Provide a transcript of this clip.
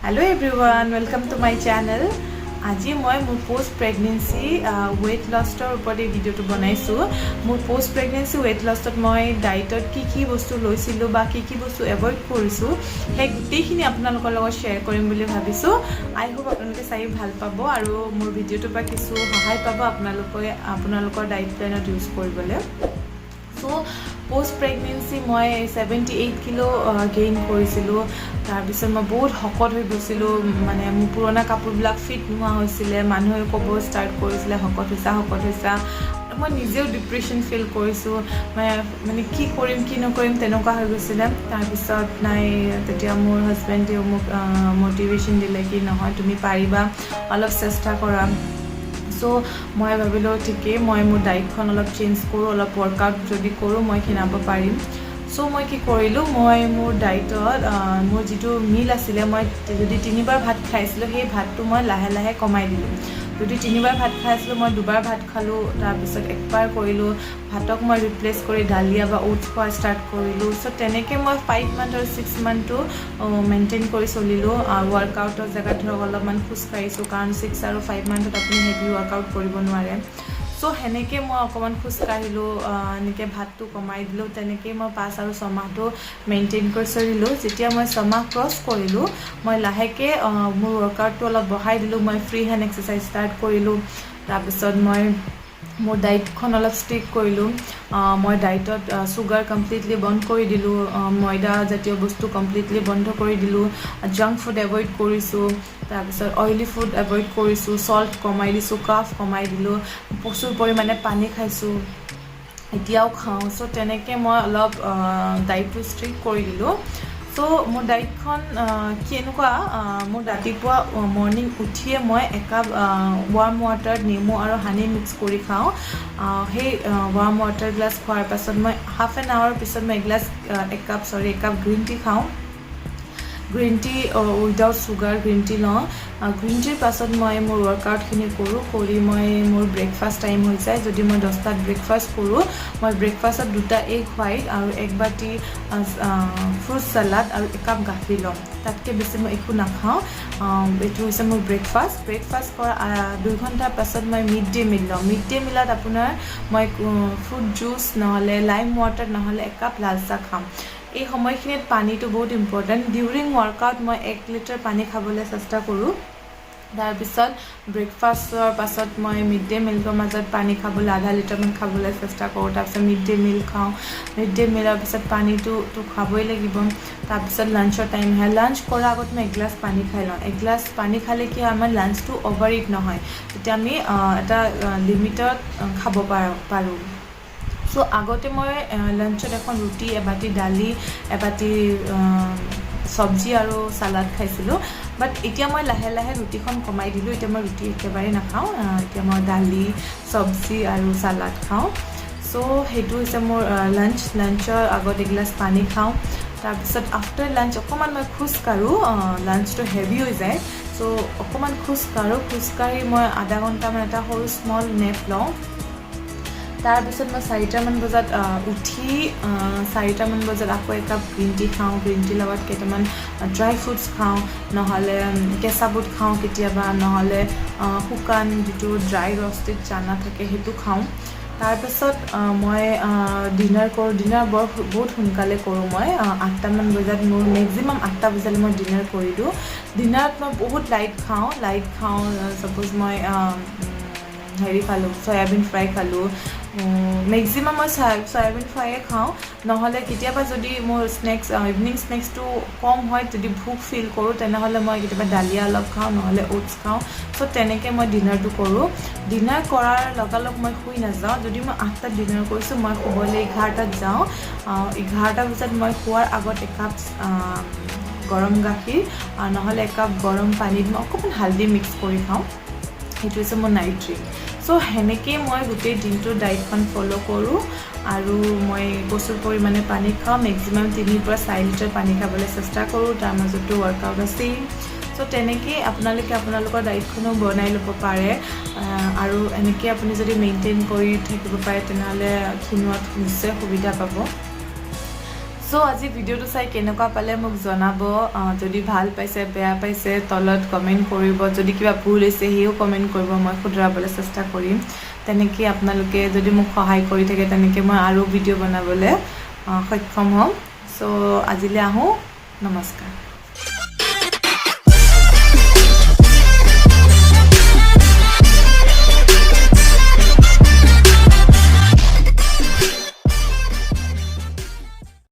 Hello everyone, welcome to my channel. আজি মই মোৰ পোষ্ট প্ৰেগনেন্সি ওয়েট লছৰ ওপৰত এই ভিডিওটো বনাইছো। মোৰ পোষ্ট প্ৰেগনেন্সি ওয়েট লছত মই ডায়েটত কি বস্তু লৈছিলো বা কি বস্তু এভয়েড কৰিছো সেই গোটেইখিনি আপোনালোকৰ লগত শ্বেয়াৰ কৰিম বুলি ভাবিছো। আই হোপ আপোনালোকে চাই ভাল পাব আৰু মোৰ ভিডিওটোৰ পৰা কিছু সহায় পাব আপোনালোকৰ ডায়েট প্লেনত ইউজ কৰিবলৈ। সো পোষ্ট প্ৰেগনেন্সি মই 78 কিলো গেইন কৰিছিলোঁ। তাৰপিছত মই বহুত শকত হৈ গৈছিলোঁ, মানে মোৰ পুৰণা কাপোৰবিলাক ফিট নোহোৱা হৈছিলে। মানুহে ক'ব ষ্টাৰ্ট কৰিছিলে শকত হৈছা। মই নিজেও ডিপ্ৰেশ্যন ফিল কৰিছোঁ, মানে কি কৰিম কি নকৰিম তেনেকুৱা হৈ গৈছিলে। তাৰপিছত তেতিয়া মোৰ হাজবেণ্ডেও মোক মটিভেশ্যন দিলে কি নহয় তুমি পাৰিবা, অলপ চেষ্টা কৰা। সো মই ভাবিলোঁ ঠিকেই, মই মোৰ ডায়েটখন অলপ চেঞ্জ কৰোঁ, অলপ ৱৰ্কআউট যদি কৰোঁ মই ক্ষীণাব পাৰিম। সো মই কি কৰিলোঁ, মই মোৰ ডায়েটত মোৰ যিটো মিল আছিলে, মই যদি 3 বাৰ ভাত খাইছিলোঁ সেই ভাতটো মই লাহে লাহে কমাই দিলোঁ। যদি 3 বাৰ ভাত খাইছিলোঁ মই 2 বাৰ ভাত খালোঁ। তাৰপিছত 1 বাৰ কৰিলোঁ ভাতক মই ৰিপ্লেচ কৰি ডালিয়া বা ওটছ খোৱা ষ্টাৰ্ট কৰিলোঁ। চ' তেনেকৈ মই 5 মান্থ আৰু 6 মান্থটো মেইনটেইন কৰি চলিলোঁ। ৱৰ্কআউটৰ জেগাত ধৰক অলপমান খোজকাঢ়িছোঁ, কাৰণ 6 আৰু 5 মান্থত আপুনি হেভি ৱৰ্কআউট কৰিব নোৱাৰে। চ' সেনেকৈ মই অকণমান খোজকাঢ়িলোঁ, এনেকৈ ভাতটো কমাই দিলোঁ। তেনেকেই মই 5 আৰু 6 মাহটো মেইনটেইন কৰি চলিলোঁ। যেতিয়া মই 6 মাহ ক্ৰছ কৰিলোঁ মই লাহেকৈ মোৰ ৱৰ্কআউটটো অলপ বঢ়াই দিলোঁ। মই ফ্ৰী হেণ্ড এক্সাৰচাইজ ষ্টাৰ্ট কৰিলোঁ। তাৰপিছত মই মোৰ ডায়েটখন অলপ ষ্ট্ৰিক কৰিলোঁ। মই ডায়েটত চুগাৰ কমপ্লিটলি বন্ধ কৰি দিলোঁ, ময়দা জাতীয় বস্তু কমপ্লিটলি বন্ধ কৰি দিলোঁ, জাংক ফুড এভইড কৰিছোঁ। তাৰপিছত অইলি ফুড এভইড কৰিছোঁ, চল্ট কমাই দিছোঁ, কাৰ্ব কমাই দিলোঁ, প্ৰচুৰ পৰিমাণে পানী খাইছোঁ, এতিয়াও খাওঁ। চ' তেনেকৈ মই অলপ ডায়েটটো ষ্ট্ৰিক কৰি দিলোঁ। চ' মোৰ ডায়েটখন কেনেকুৱা, মোৰ ৰাতিপুৱা মৰ্ণিং উঠিয়ে মই 1 কাপ ৱাৰ্ম ৱাটাৰত নেমু আৰু হানি মিক্স কৰি খাওঁ। সেই ৱাৰ্ম ৱাটাৰ গিলাছ খোৱাৰ পাছত মই হাফ এন আৱাৰৰ পিছত মই 1 কাপ গ্ৰীণ টি খাওঁ। Green tea without sugar green tea লওঁ। গ্ৰীণ টিৰ পাছত মই মোৰ ৱৰ্কআউটখিনি কৰি মই মোৰ ব্ৰেকফাষ্ট টাইম হৈ যায়। যদি মই 10টাত ব্ৰেকফাষ্ট কৰোঁ, মই ব্ৰেকফাষ্টত 2টা এগ হোৱাইট আৰু 1 বাটি ফ্ৰুট চালাড আৰু 1 কাপ গাখীৰ লওঁ। তাতকৈ বেছি মই একো নাখাওঁ। এইটো হৈছে মোৰ ব্ৰেকফাষ্ট কৰা 2 ঘণ্টাৰ পাছত মই মিড ডে মিল লওঁ। মিড ডে মিলত আপোনাৰ মই ফ্ৰুট জুচ নহ'লে লাইম ৱাটাৰ নহ'লে 1 কাপ লাল চাহ খাওঁ। এই সময়খিনিত পানীটো বহুত ইম্পৰ্টেণ্ট। ডিউৰিং ৱৰ্কআউট মই 1 লিটাৰ পানী খাবলৈ চেষ্টা কৰোঁ। তাৰপিছত ব্ৰেকফাষ্টৰ পাছত মই মিড ডে মিলৰ মাজত পানী খাবলৈ আধা লিটাৰমান খাবলৈ চেষ্টা কৰোঁ। তাৰপিছত মিড ডে মিল খাওঁ। মিড ডে মিলৰ পিছত পানীটো খাবই লাগিব। তাৰপিছত লাঞ্চৰ টাইম হয়, লাঞ্চ কৰাৰ আগত মই 1 গিলাচ পানী খাই লওঁ। 1 গিলাচ পানী খালে কি হয়, আমাৰ লাঞ্চটো অভাৰ ইট নহয়, তেতিয়া আমি এটা লিমিটত খাব পাৰোঁ। চ' আগতে মই লাঞ্চত এখন ৰুটি, এবাটি দালি, এবাটি চব্জি আৰু চালাড খাইছিলোঁ। বাট এতিয়া মই লাহে লাহে ৰুটিখন কমাই দিলোঁ। এতিয়া মই ৰুটি একেবাৰে নাখাওঁ, এতিয়া মই দালি, চব্জি আৰু চালাড খাওঁ। চ' সেইটো হৈছে মোৰ লাঞ্চৰ আগত 1 গিলাচ পানী খাওঁ। তাৰপিছত আফটাৰ লাঞ্চ অকণমান মই খোজকাঢ়োঁ, লাঞ্চটো হেভি হৈ যায়। চ' অকণমান খোজকাঢ়ি মই আধা ঘণ্টামান এটা সৰু স্মল নেপ লওঁ। তাৰপিছত মই 4টামান বজাত উঠি 4টামান বজাত আকৌ 1 কাপ গ্ৰীণ টি খাওঁ। গ্ৰীণ টিৰ লগত কেইটামান ড্ৰাই ফ্ৰুটছ খাওঁ, নহ'লে কেঁচা বুট খাওঁ কেতিয়াবা, নহ'লে শুকান যিটো ড্ৰাই ৰষ্টেড চানা থাকে সেইটো খাওঁ। তাৰপিছত মই ডিনাৰ কৰোঁ। ডিনাৰ বহুত সোনকালে কৰোঁ। মই 8টামান বজাত, মোৰ মেক্সিমাম 8টা বজালৈ মই ডিনাৰ কৰি দিওঁ। ডিনাৰত মই বহুত লাইট খাওঁ। ছাপ'জ মই হেৰি খালোঁ, চয়াবিন ফ্ৰাই খালোঁ। মেক্সিমাম মই চয়াবিন ফ্ৰাইয়ে খাওঁ। নহ'লে কেতিয়াবা যদি মোৰ ইভিনিং স্নেক্সটো কম হয়, যদি ভোক ফিল কৰোঁ তেনেহ'লে মই কেতিয়াবা দালিয়া অলপ খাওঁ, নহ'লে ওটছ খাওঁ। চ' তেনেকৈ মই ডিনাৰটো কৰোঁ। ডিনাৰ কৰাৰ লগালগ মই শুই নাযাওঁ। যদি মই 8টাত ডিনাৰ কৰিছোঁ, মই শুবলৈ 11টাত যাওঁ। 11টা বজাত মই শোৱাৰ আগত 1 কাপ গৰম গাখীৰ নহ'লে 1 কাপ গৰম পানীত মই অকণমান হালধি মিক্স কৰি খাওঁ। সেইটো হৈছে মোৰ নাইট ড্ৰিংক। চ' সেনেকৈয়ে মই গোটেই দিনটো ডায়েটখন ফ'ল' কৰোঁ আৰু মই প্ৰচুৰ পৰিমাণে পানী খাওঁ। মেক্সিমাম 3 পৰা 4 লিটাৰ পানী খাবলৈ চেষ্টা কৰোঁ। তাৰ মাজতো ৱৰ্কআউট আছেই। চ' তেনেকেই আপোনালোকে আপোনালোকৰ ডায়েটখনো বনাই ল'ব পাৰে আৰু এনেকৈ আপুনি যদি মেইনটেইন কৰি থাকিব পাৰে তেনেহ'লে ক্ষীণোৱাত নিশ্চয় সুবিধা পাব। সো আজি ভিডিওটো চাই কেনেকুৱা পালে মোক জনাব যদি ভাল পাইছে বেয়া পাইছে তলত কমেন্ট কৰিব যদি কিবা ভুল হৈছে হেও কমেন্ট কৰিব মই শুধৰাবলৈ চেষ্টা কৰিম তেনেকৈ আপোনালোকে যদি মোক সহায় কৰি থাকে তেনেকৈ মই আৰু ভিডিও বনাবলৈ সক্ষম হ'ম সো আজিলৈ আহোঁ নমস্কাৰ